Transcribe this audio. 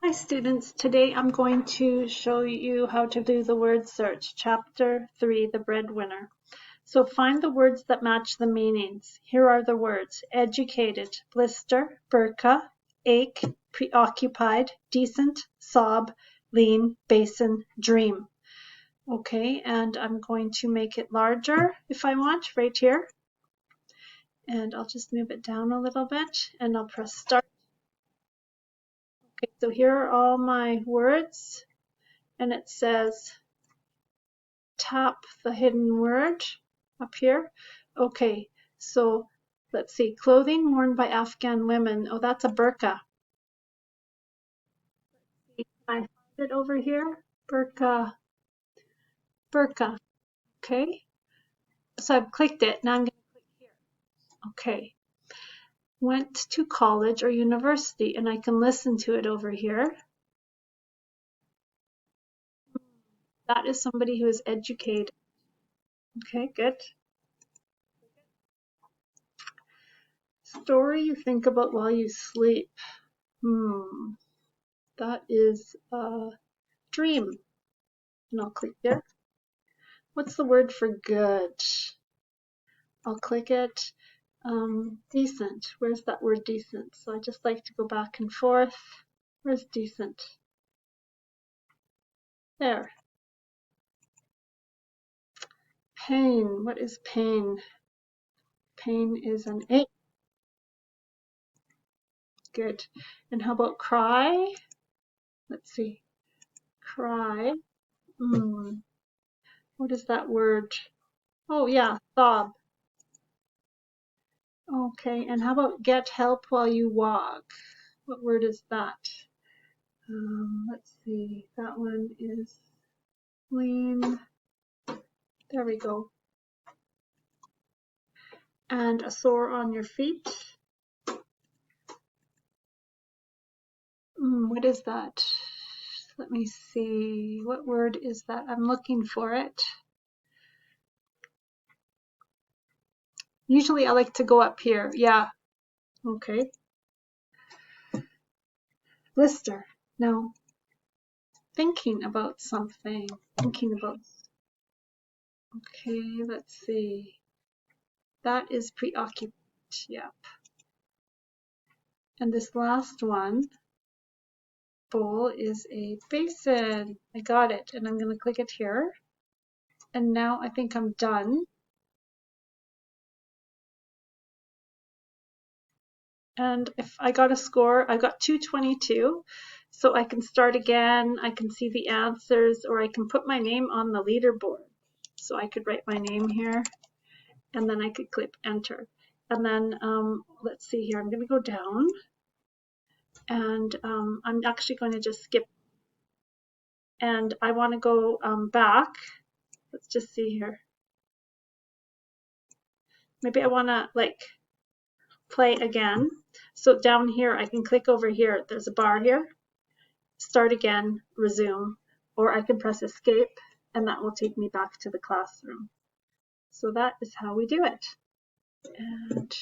Hi students, today I'm going to show you how to do the word search, chapter 3, the breadwinner. So find the words that match the meanings. Here are the words: educated, blister, burqa, ache, preoccupied, decent, sob, lean, basin, dream. Okay, and I'm going to make it larger if I want, right here. And I'll just move it down a little bit and I'll press start. Okay, so here are all my words. And it says tap the hidden word up here. Okay, so let's see, clothing worn by Afghan women. Oh, that's a burqa. Can I find it over here? Burqa, burqa. Okay, so I've clicked it. Now I'm going to click here. Okay, went to college or university, and I can listen to it over here. That is somebody who is educated. Okay, good. Story you think about while you sleep. That is a dream. And I'll click there. What's the word for good? I'll click it. Decent. Where's that word decent? So I just like to go back and forth. Where's decent? There. Pain. What is pain? Pain is an ache. Good. And how about cry? Let's see. Cry. What is that word? Oh yeah, sob. Okay, and how about get help while you walk? What word is that? Let's see, that one is lean. There we go. And a sore on your feet. What is that? Let me see. What word is that? I'm looking for it. Usually I like to go up here. Yeah. Okay. Blister. No. Thinking about something. Thinking about. Okay, let's see. That is preoccupied. Yep. And this last one, bowl, is a basin. I got it. And I'm going to click it here. And now I think I'm done. And if I got a score, I got 222. So I can start again, I can see the answers, or I can put my name on the leaderboard. So I could write my name here, and then I could click enter. And then let's see here, I'm going to go down, and I'm actually going to just skip. And I want to go back. Let's just see here. Maybe I want to like play again. So down here, I can click over here. There's a bar here. Start again, resume, or I can press escape and that will take me back to the classroom. So that is how we do it. And